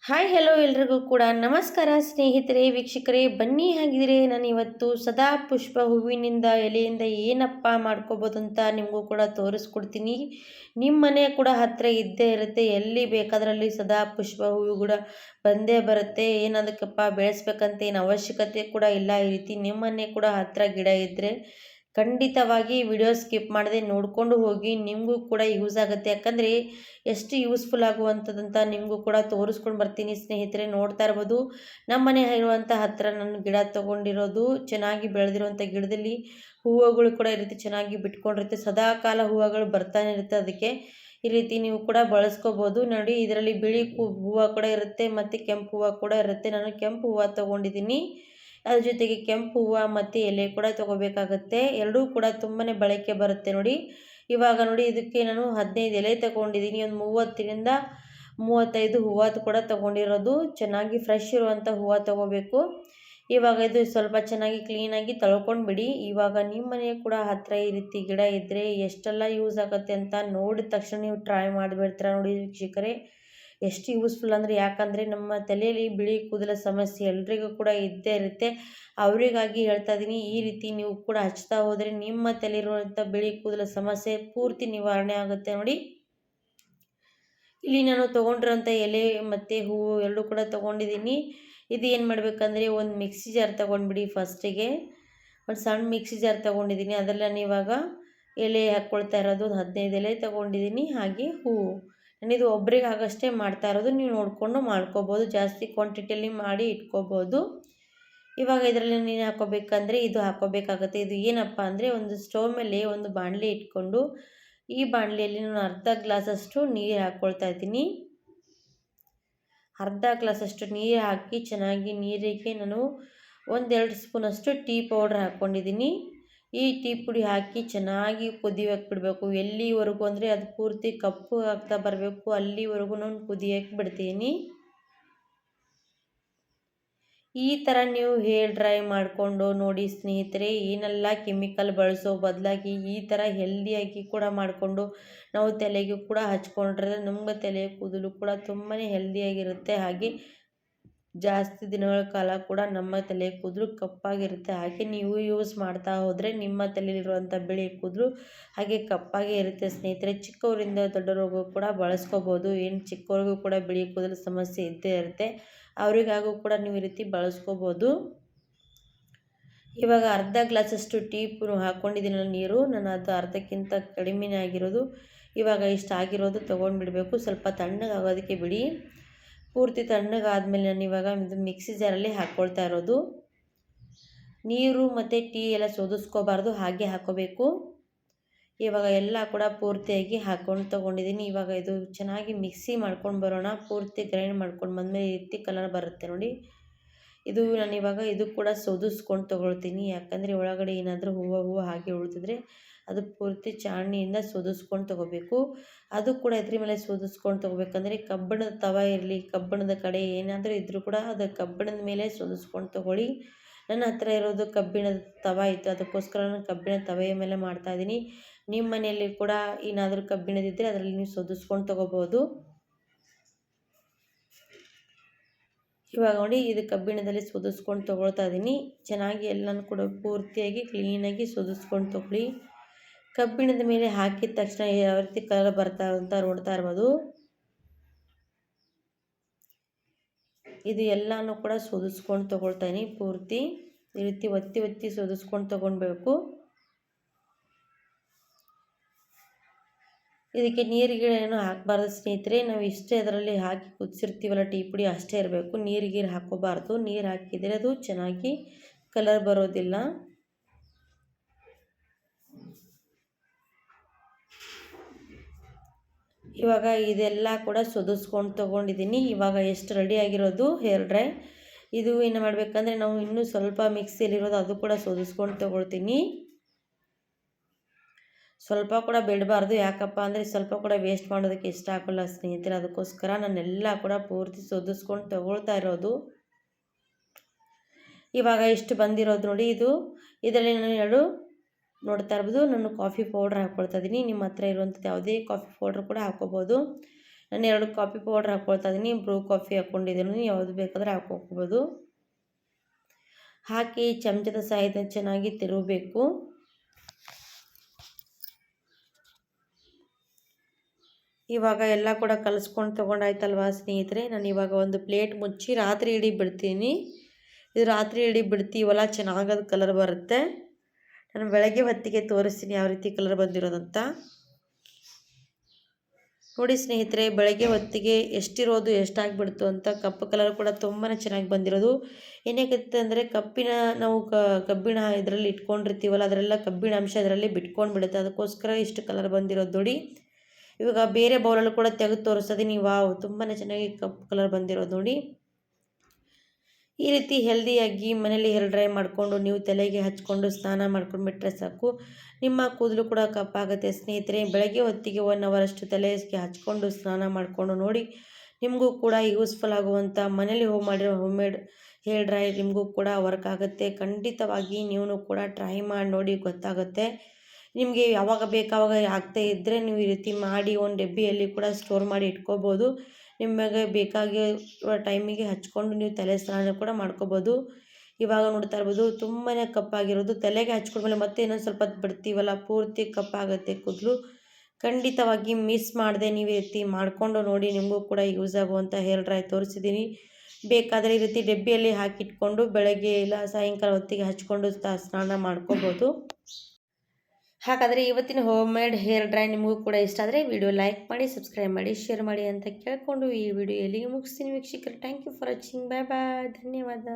Hi hello ಎಲ್ರಿಗೂ ಕೂಡ ನಮಸ್ಕಾರ ಸ್ನೇಹಿತರೆ ವೀಕ್ಷಕರೇ ಬನ್ನಿ ಹಾಗಿದ್ರೆ ನಾನು ಇವತ್ತು ಸದಾ ಪುಷ್ಪ ಹೂವಿನಿಂದ ಎಲೆಯಿಂದ ಏನಪ್ಪ ಮಾಡ್ಕೋಬೋದು ಅಂತ ನಿಮಗೂ ಕೂಡ ತೋರಿಸ್ಕೊಡ್ತೀನಿ. ನಿಮ್ಮ ಮನೆ ಕೂಡ ಹತ್ತಿರ ಇದ್ದೇ ಇರುತ್ತೆ, ಎಲ್ಲಿ ಬೇಕಾದ್ರಲ್ಲಿ ಸದಾ ಪುಷ್ಪ ಹೂವು ಕೂಡ ಬಂದೇ ಬರುತ್ತೆ. ಏನದಕ್ಕಪ್ಪ ಬೆಳೆಸ್ಬೇಕಂತ ಏನು ಅವಶ್ಯಕತೆ ಕೂಡ ಇಲ್ಲ. ಈ ರೀತಿ ನಿಮ್ಮ ಮನೆ ಕೂಡ ಹತ್ತಿರ ಗಿಡ ಇದ್ದರೆ ಖಂಡಿತವಾಗಿ ವಿಡಿಯೋ ಸ್ಕಿಪ್ ಮಾಡದೆ ನೋಡಿಕೊಂಡು ಹೋಗಿ, ನಿಮಗೂ ಕೂಡ ಯೂಸ್ ಆಗುತ್ತೆ. ಯಾಕಂದರೆ ಎಷ್ಟು ಯೂಸ್ಫುಲ್ ಆಗುವಂಥದ್ದಂತ ನಿಮಗೂ ಕೂಡ ತೋರಿಸ್ಕೊಂಡು ಬರ್ತೀನಿ ಸ್ನೇಹಿತರೆ. ನೋಡ್ತಾ ಇರ್ಬೋದು ನಮ್ಮ ಮನೆ ಇರುವಂಥ ಹತ್ತಿರ ನಾನು ಗಿಡ ತೊಗೊಂಡಿರೋದು, ಚೆನ್ನಾಗಿ ಬೆಳೆದಿರುವಂಥ ಗಿಡದಲ್ಲಿ ಹೂವುಗಳು ಕೂಡ ಈ ರೀತಿ ಚೆನ್ನಾಗಿ ಬಿಟ್ಕೊಂಡಿರುತ್ತೆ. ಸದಾ ಕಾಲ ಹೂವುಗಳು ಬರ್ತಾನೆ ಇರುತ್ತೆ. ಅದಕ್ಕೆ ಈ ರೀತಿ ನೀವು ಕೂಡ ಬಳಸ್ಕೋಬೋದು. ನೋಡಿ, ಇದರಲ್ಲಿ ಬಿಳಿ ಹೂವು ಕೂಡ ಇರುತ್ತೆ ಮತ್ತು ಕೆಂಪು ಹೂವು ಕೂಡ ಇರುತ್ತೆ. ನಾನು ಕೆಂಪು ಹೂವು ತೊಗೊಂಡಿದ್ದೀನಿ. ಅದ್ರ ಜೊತೆಗೆ ಕೆಂಪು ಹೂವು ಮತ್ತು ಎಲೆ ಕೂಡ ತೊಗೋಬೇಕಾಗತ್ತೆ. ಎರಡೂ ಕೂಡ ತುಂಬಾ ಬಳಕೆ ಬರುತ್ತೆ. ನೋಡಿ, ಇವಾಗ ನೋಡಿ ಇದಕ್ಕೆ ನಾನು 15 ಎಲೆ ತೊಗೊಂಡಿದ್ದೀನಿ. ಒಂದು 30ರಿಂದ 35 ಹೂವು ಕೂಡ ತೊಗೊಂಡಿರೋದು. ಚೆನ್ನಾಗಿ ಫ್ರೆಶ್ ಇರುವಂಥ ಹೂವು ತೊಗೋಬೇಕು. ಇವಾಗ ಇದು ಸ್ವಲ್ಪ ಚೆನ್ನಾಗಿ ಕ್ಲೀನಾಗಿ ತೊಳ್ಕೊಂಡ್ಬಿಡಿ. ಇವಾಗ ನಿಮ್ಮ ಮನೆ ಕೂಡ ಹತ್ತಿರ ಈ ರೀತಿ ಗಿಡ ಇದ್ದರೆ ಎಷ್ಟೆಲ್ಲ ಯೂಸ್ ಆಗುತ್ತೆ ಅಂತ ನೋಡಿದ ತಕ್ಷಣ ನೀವು ಟ್ರೈ ಮಾಡಿಬಿಡ್ತೀರ. ನೋಡಿ ವೀಕ್ಷಕರೇ, ಎಷ್ಟು ಯೂಸ್ಫುಲ್ ಅಂದರೆ, ಯಾಕಂದರೆ ನಮ್ಮ ತಲೆಯಲ್ಲಿ ಬಿಳಿ ಕೂದಲ ಸಮಸ್ಯೆ ಎಲ್ರಿಗೂ ಕೂಡ ಇದ್ದೇ ಇರುತ್ತೆ. ಅವರಿಗಾಗಿ ಹೇಳ್ತಾ ಇದ್ದೀನಿ, ಈ ರೀತಿ ನೀವು ಕೂಡ ಹಚ್ತಾ ಹೋದರೆ ನಿಮ್ಮ ತಲೆಯಿರುವಂಥ ಬಿಳಿ ಕೂದಲ ಸಮಸ್ಯೆ ಪೂರ್ತಿ ನಿವಾರಣೆ ಆಗುತ್ತೆ. ನೋಡಿ, ಇಲ್ಲಿ ನಾನು ತೊಗೊಂಡಿರೋಂಥ ಎಲೆ ಮತ್ತು ಹೂವು ಎರಡೂ ಕೂಡ ತೊಗೊಂಡಿದ್ದೀನಿ. ಇದು ಏನು ಮಾಡಬೇಕಂದ್ರೆ, ಒಂದು ಮಿಕ್ಸಿ ಜಾರ್ ತೊಗೊಂಡ್ಬಿಡಿ. ಫಸ್ಟಿಗೆ ಒಂದು ಸಣ್ಣ ಮಿಕ್ಸಿ ಜಾರ್ ತೊಗೊಂಡಿದ್ದೀನಿ. ಅದರಲ್ಲಿ ನಾನು ಇವಾಗ ಎಲೆ ಹಾಕ್ಕೊಳ್ತಾ ಇರೋದು 15 ಎಲೆ ತೊಗೊಂಡಿದ್ದೀನಿ, ಹಾಗೆ ಹೂವು. ನಾನಿದು ಒಬ್ರಿಗೆ ಆಗಷ್ಟೇ ಮಾಡ್ತಾ ಇರೋದು, ನೀವು ನೋಡಿಕೊಂಡು ಮಾಡ್ಕೋಬೋದು. ಜಾಸ್ತಿ ಕ್ವಾಂಟಿಟಿಯಲ್ಲಿ ಮಾಡಿ ಇಟ್ಕೋಬೋದು. ಇವಾಗ ಇದರಲ್ಲಿ ನೀನು ಹಾಕೋಬೇಕಂದ್ರೆ ಇದು ಹಾಕೋಬೇಕಾಗತ್ತೆ. ಇದು ಏನಪ್ಪ ಅಂದರೆ, ಒಂದು ಸ್ಟವ್ ಮೇಲೆ ಒಂದು ಬಾಣಲೆ ಇಟ್ಕೊಂಡು, ಈ ಬಾಣಲೆಯಲ್ಲಿ ನಾನು ಅರ್ಧ ಗ್ಲಾಸಷ್ಟು ನೀರು ಹಾಕ್ಕೊಳ್ತಾ ಇದ್ದೀನಿ. ಅರ್ಧ ಗ್ಲಾಸಷ್ಟು ನೀರು ಹಾಕಿ ಚೆನ್ನಾಗಿ ನೀರಿಗೆ ನಾನು 1-2 ಸ್ಪೂನಷ್ಟು ಟೀ ಪೌಡ್ರ್ ಹಾಕ್ಕೊಂಡಿದ್ದೀನಿ. ಈ ಟೀ ಪುಡಿ ಹಾಕಿ ಚೆನ್ನಾಗಿ ಕುದಿಯೋಕೆ ಬಿಡಬೇಕು. ಎಲ್ಲಿವರೆಗೂ ಅಂದರೆ ಅದು ಪೂರ್ತಿ ಕಪ್ಪು ಆಗ್ತಾ ಬರಬೇಕು, ಅಲ್ಲಿವರೆಗೂ ನಾನು ಕುದಿಯೋಕೆ ಬಿಡ್ತೀನಿ. ಈ ಥರ ನೀವು ಹೇರ್ ಡ್ರೈ ಮಾಡಿಕೊಂಡು ನೋಡಿ ಸ್ನೇಹಿತರೆ, ಏನೆಲ್ಲ ಕೆಮಿಕಲ್ ಬಳಸೋ ಬದಲಾಗಿ ಈ ಥರ ಹೆಲ್ದಿಯಾಗಿ ಕೂಡ ಮಾಡಿಕೊಂಡು ನಾವು ತಲೆಗೂ ಕೂಡ ಹಚ್ಕೊಂಡ್ರೆ ನಮ್ಮ ತಲೆ ಕೂದಲು ಕೂಡ ತುಂಬಾ ಹೆಲ್ದಿಯಾಗಿರುತ್ತೆ. ಹಾಗೆ ಜಾಸ್ತಿ ದಿನಗಳ ಕಾಲ ಕೂಡ ನಮ್ಮ ತಲೆ ಕೂದಲು ಕಪ್ಪಾಗಿರುತ್ತೆ. ಹಾಗೆ ನೀವು ಯೂಸ್ ಮಾಡ್ತಾ ಹೋದರೆ ನಿಮ್ಮ ತಲೆಯಲ್ಲಿರುವಂಥ ಬಿಳಿ ಕೂದಲು ಹಾಗೆ ಕಪ್ಪಾಗಿ ಇರುತ್ತೆ ಸ್ನೇಹಿತರೆ. ಚಿಕ್ಕವರಿಂದ ದೊಡ್ಡವರಿಗೂ ಕೂಡ ಬಳಸ್ಕೋಬೋದು. ಏನು ಚಿಕ್ಕವರಿಗೂ ಕೂಡ ಬಿಳಿ ಕೂದಲು ಸಮಸ್ಯೆ ಇದ್ದೇ ಇರುತ್ತೆ, ಅವರಿಗಾಗೂ ಕೂಡ ನೀವು ಈ ರೀತಿ ಬಳಸ್ಕೋಬೋದು. ಇವಾಗ ಅರ್ಧ ಗ್ಲಾಸಷ್ಟು ಟೀ ಹಾಕ್ಕೊಂಡಿದ್ದೀನಿ ನೀರು. ನಾನು ಅದು ಅರ್ಧಕ್ಕಿಂತ ಕಡಿಮೆನೇ ಆಗಿರೋದು. ಇವಾಗ ಇಷ್ಟ ಆಗಿರೋದು ತೊಗೊಂಡ್ಬಿಡಬೇಕು. ಸ್ವಲ್ಪ ತಣ್ಣಗಾಗೋದಕ್ಕೆ ಬಿಡಿ. ಪೂರ್ತಿ ತಣ್ಣಗಾದ್ಮೇಲೆ ನಾನು ಇವಾಗ ಇದು ಮಿಕ್ಸಿ ಜಾರಲ್ಲಿ ಹಾಕ್ಕೊಳ್ತಾ ಇರೋದು. ನೀರು ಮತ್ತು ಟೀ ಎಲ್ಲ ಸೋದಿಸ್ಕೋಬಾರ್ದು, ಹಾಗೆ ಹಾಕೋಬೇಕು. ಇವಾಗ ಎಲ್ಲ ಕೂಡ ಪೂರ್ತಿಯಾಗಿ ಹಾಕ್ಕೊಂಡು ತೊಗೊಂಡಿದ್ದೀನಿ. ಇವಾಗ ಇದು ಚೆನ್ನಾಗಿ ಮಿಕ್ಸಿ ಮಾಡ್ಕೊಂಡು ಬರೋಣ. ಪೂರ್ತಿ ಗ್ರೈಂಡ್ ಮಾಡ್ಕೊಂಡು ಬಂದಮೇಲೆ ಈ ರೀತಿ ಕಲರ್ ಬರುತ್ತೆ ನೋಡಿ. ಇದು ನಾನಿವಾಗ ಇದು ಕೂಡ ಸೋದಿಸ್ಕೊಂಡು ತೊಗೊಳ್ತೀನಿ. ಯಾಕಂದರೆ ಒಳಗಡೆ ಏನಾದರೂ ಹೂವು ಹಾಗೆ ಉಳಿದಿದ್ರೆ ಅದು ಪೂರ್ತಿ ಚಾಣ್ಣಿಯಿಂದ ಸೋದಿಸ್ಕೊಂಡು ತೊಗೋಬೇಕು. ಅದು ಕೂಡ ಇದ್ರ ಮೇಲೆ ಸೋದಿಸ್ಕೊಂಡು ತೊಗೋಬೇಕಂದ್ರೆ ಕಬ್ಬಿಣದ ತವ ಇರಲಿ, ಕಬ್ಬಿಣದ ಕಡೆ ಏನಾದರೂ ಇದ್ದರೂ ಕೂಡ ಅದು ಕಬ್ಬಿಣದ ಮೇಲೆ ಸೋದಿಸ್ಕೊಂಡು ತೊಗೊಳ್ಳಿ. ನನ್ನ ಹತ್ರ ಇರೋದು ಕಬ್ಬಿಣದ ತವ ಇತ್ತು, ಅದಕ್ಕೋಸ್ಕರ ನಾನು ಕಬ್ಬಿಣದ ತವೆಯ ಮೇಲೆ ಮಾಡ್ತಾಯಿದ್ದೀನಿ. ನಿಮ್ಮ ಮನೆಯಲ್ಲಿ ಕೂಡ ಏನಾದರೂ ಕಬ್ಬಿಣದಿದ್ದರೆ ಅದರಲ್ಲಿ ನೀವು ಸೋದಿಸ್ಕೊಂಡು ತೊಗೋಬೋದು. ಇವಾಗ ನೋಡಿ, ಇದು ಕಬ್ಬಿಣದಲ್ಲಿ ಸೋದಿಸ್ಕೊಂಡು ತೊಗೊಳ್ತಾ ಇದ್ದೀನಿ. ಚೆನ್ನಾಗಿ ಎಲ್ಲನೂ ಕೂಡ ಪೂರ್ತಿಯಾಗಿ ಕ್ಲೀನಾಗಿ ಸೋದಿಸ್ಕೊಂಡು ತೊಗೊಳ್ಳಿ. ಕಬ್ಬಿಣದ ಮೇಲೆ ಹಾಕಿದ ತಕ್ಷಣ ಯಾವ ರೀತಿ ಕಲರ್ ಬರ್ತಾ ಅಂತ ನೋಡ್ತಾ ಇರ್ಬೋದು. ಇದು ಎಲ್ಲನೂ ಕೂಡ ಸೋದಿಸ್ಕೊಂಡು ತೊಗೊಳ್ತಾ ಇದ್ದೀನಿ. ಪೂರ್ತಿ ಈ ರೀತಿ ಒತ್ತಿ ಒತ್ತಿ ಸೋದಿಸ್ಕೊಂಡು ತೊಗೊಳ್ಬೇಕು. ಇದಕ್ಕೆ ನೀರಿಗೆ ಏನು ಹಾಕಬಾರ್ದು ಸ್ನೇಹಿತರೆ. ನಾವು ಇಷ್ಟೇ ಅದರಲ್ಲಿ ಹಾಕಿ ಕುದಿಸಿರ್ತೀವಲ್ಲ ಟೀ ಪುಡಿ, ಅಷ್ಟೇ ಇರಬೇಕು. ನೀರಿಗೆ ಹಾಕೋಬಾರ್ದು. ನೀರು ಹಾಕಿದರೆ ಅದು ಚೆನ್ನಾಗಿ ಕಲರ್ ಬರೋದಿಲ್ಲ. ಇವಾಗ ಇದೆಲ್ಲ ಕೂಡ ಸೋದಿಸ್ಕೊಂಡು ತೊಗೊಂಡಿದ್ದೀನಿ. ಇವಾಗ ಎಷ್ಟು ರೆಡಿಯಾಗಿರೋದು ಹೇರ್ ಡ್ರೈ. ಇದು ಏನು ಮಾಡಬೇಕಂದ್ರೆ, ನಾವು ಇನ್ನೂ ಸ್ವಲ್ಪ ಮಿಕ್ಸಿಯಲ್ಲಿರೋದು ಅದು ಕೂಡ ಸೋದಿಸ್ಕೊಂಡು ತೊಗೊಳ್ತೀನಿ. ಸ್ವಲ್ಪ ಕೂಡ ಬಿಡಬಾರ್ದು. ಯಾಕಪ್ಪ ಅಂದರೆ ಸ್ವಲ್ಪ ಕೂಡ ವೇಸ್ಟ್ ಮಾಡೋದಕ್ಕೆ ಇಷ್ಟ ಆಗೋಲ್ಲ ಸ್ನೇಹಿತರೆ. ಅದಕ್ಕೋಸ್ಕರ ನಾನೆಲ್ಲ ಕೂಡ ಪೂರ್ತಿ ಸೋದಿಸ್ಕೊಂಡು ತೊಗೊಳ್ತಾ ಇರೋದು. ಇವಾಗ ಇಷ್ಟು ಬಂದಿರೋದು ನೋಡಿ. ಇದರಲ್ಲಿ ನಾನು ನೋಡ್ತಾ ಇರ್ಬೋದು, ನಾನು ಕಾಫಿ ಪೌಡ್ರ್ ಹಾಕ್ಕೊಳ್ತಾ ಇದ್ದೀನಿ. ನಿಮ್ಮ ಹತ್ರ ಇರುವಂಥದ್ದು ಯಾವುದೇ ಕಾಫಿ ಪೌಡ್ರ್ ಕೂಡ ಹಾಕ್ಕೋಬೋದು. ನಾನು 2 ಕಾಫಿ ಪೌಡರ್ ಹಾಕ್ಕೊಳ್ತಾ ಇದ್ದೀನಿ, ಬ್ರೂ ಕಾಫಿ ಹಾಕ್ಕೊಂಡಿದ್ದೀನಿ, ಯಾವುದು ಬೇಕಾದರೆ ಹಾಕ್ಕೋಬೋದು. ಹಾಕಿ ಚಮಚದ ಸಹಾಯದಿಂದ ಚೆನ್ನಾಗಿ ತಿರುಗಬೇಕು. ಇವಾಗ ಎಲ್ಲ ಕೂಡ ಕಲಿಸ್ಕೊಂಡು ತೊಗೊಂಡಾಯ್ತಲ್ವ ಸ್ನೇಹಿತರೆ, ನಾನು ಇವಾಗ ಒಂದು ಪ್ಲೇಟ್ ಮುಚ್ಚಿ ರಾತ್ರಿ ಇಡೀ ಬಿಡ್ತೀನಿ. ಇದು ರಾತ್ರಿ ಇಡೀ ಬಿಡ್ತೀವಲ್ಲ ಚೆನ್ನಾಗದು ಕಲರ್ ಬರುತ್ತೆ. ನಾನು ಬೆಳಗ್ಗೆ ಹೊತ್ತಿಗೆ ತೋರಿಸ್ತೀನಿ ಯಾವ ರೀತಿ ಕಲರ್ ಬಂದಿರೋದಂತ. ನೋಡಿ ಸ್ನೇಹಿತರೆ, ಬೆಳಗ್ಗೆ ಹೊತ್ತಿಗೆ ಎಷ್ಟಿರೋದು ಎಷ್ಟಾಗಿಬಿಡ್ತು ಅಂತ. ಕಪ್ಪು ಕಲರ್ ಕೂಡ ತುಂಬಾ ಚೆನ್ನಾಗಿ ಬಂದಿರೋದು. ಏನಾಗುತ್ತೆ ಅಂದರೆ ನಾವು ಕಬ್ಬಿಣ ಇದರಲ್ಲಿ ಇಟ್ಕೊಂಡಿರ್ತೀವಲ್ಲ, ಅದರೆಲ್ಲ ಕಬ್ಬಿಣ ಅಂಶ ಅದರಲ್ಲಿ ಬಿಟ್ಕೊಂಡು ಬಿಡುತ್ತೆ. ಅದಕ್ಕೋಸ್ಕರ ಇಷ್ಟು ಕಲರ್ ಬಂದಿರೋದು ನೋಡಿ. ಇವಾಗ ಬೇರೆ ಬೌಲಲ್ಲೂ ಕೂಡ ತೆಗೆದು ತೋರಿಸ್ತೀನಿ. ವಾವ್, ತುಂಬಾ ಚೆನ್ನಾಗಿ ಕಪ್ಪು ಕಲರ್ ಬಂದಿರೋದು ನೋಡಿ. ಈ ರೀತಿ ಹೆಲ್ದಿಯಾಗಿ ಮನೇಲಿ ಹೇರ್ ಡ್ರೈ ಮಾಡಿಕೊಂಡು ನೀವು ತಲೆಗೆ ಹಚ್ಕೊಂಡು ಸ್ನಾನ ಮಾಡ್ಕೊಂಡ್ಬಿಟ್ರೆ ಸಾಕು, ನಿಮ್ಮ ಕೂದಲು ಕೂಡ ಕಪ್ಪಾಗುತ್ತೆ ಸ್ನೇಹಿತರೆ. ಬೆಳಗ್ಗೆ ಹೊತ್ತಿಗೆ 1 ಅವರಷ್ಟು ತಲೆಗೆ ಹಚ್ಕೊಂಡು ಸ್ನಾನ ಮಾಡಿಕೊಂಡು ನೋಡಿ, ನಿಮಗೂ ಕೂಡ ಯೂಸ್ಫುಲ್ ಆಗುವಂಥ ಮನೇಲಿ ಮಾಡಿರೋ ಹೋಮ್ಮೇಡ್ ಹೇರ್ ಡ್ರೈ ನಿಮಗೂ ಕೂಡ ವರ್ಕ್ ಆಗುತ್ತೆ. ಖಂಡಿತವಾಗಿ ನೀವು ಕೂಡ ಟ್ರೈ ಮಾಡಿ ನೋಡಿ, ಗೊತ್ತಾಗುತ್ತೆ. ನಿಮಗೆ ಯಾವಾಗ ಬೇಕಾವಾಗ ಆಗ್ತಾ ಇದ್ದರೆ ನೀವು ಈ ರೀತಿ ಮಾಡಿ ಒಂದು ಡಬ್ಬಿಯಲ್ಲಿ ಕೂಡ ಸ್ಟೋರ್ ಮಾಡಿ ಇಟ್ಕೋಬೋದು. ನಿಮಗೆ ಬೇಕಾಗಿರೋ ಟೈಮಿಗೆ ಹಚ್ಕೊಂಡು ನೀವು ತಲೆ ಸ್ನಾನ ಕೂಡ ಮಾಡ್ಕೋಬೋದು. ಇವಾಗ ನೋಡ್ತಾ ಇರ್ಬೋದು ತುಂಬಾ ಕಪ್ಪಾಗಿರೋದು. ತಲೆಗೆ ಹಚ್ಕೊಂಡ್ಮೇಲೆ ಮತ್ತೆ ಇನ್ನೊಂದು ಸ್ವಲ್ಪ ಹೊತ್ತು ಬಿಡ್ತೀವಲ್ಲ, ಪೂರ್ತಿ ಕಪ್ಪಾಗುತ್ತೆ ಕೂದಲು. ಖಂಡಿತವಾಗಿ ಮಿಸ್ ಮಾಡದೆ ನೀವು ಈ ರೀತಿ ಮಾಡಿಕೊಂಡು ನೋಡಿ, ನಿಮಗೂ ಕೂಡ ಯೂಸ್ ಆಗುವಂಥ ಹೇರ್ ಡ್ರೈ ತೋರಿಸಿದ್ದೀನಿ. ಬೇಕಾದರೆ ಈ ರೀತಿ ಡಬ್ಬಿಯಲ್ಲಿ ಹಾಕಿಟ್ಕೊಂಡು ಬೆಳಗ್ಗೆ ಇಲ್ಲ ಸಾಯಂಕಾಲ ಹೊತ್ತಿಗೆ ಹಚ್ಕೊಂಡು ಸ್ನಾನ ಮಾಡ್ಕೋಬೋದು. ಹಾಗಾದರೆ ಇವತ್ತಿನ ಹೋಮ್ ಮೇಡ್ ಹೇರ್ ಡ್ರೈ ನಿಮಗೂ ಕೂಡ ಇಷ್ಟ ಆದರೆ ವಿಡಿಯೋ ಲೈಕ್ ಮಾಡಿ, ಸಬ್ಸ್ಕ್ರೈಬ್ ಮಾಡಿ, ಶೇರ್ ಮಾಡಿ ಅಂತ ಕೇಳಿಕೊಂಡು ಈ ವಿಡಿಯೋ ಎಲ್ಲಿಗೆ ಮುಗಿಸ್ತೀನಿ ವೀಕ್ಷಕರು. Thank you for watching. Bye bye. ಧನ್ಯವಾದ.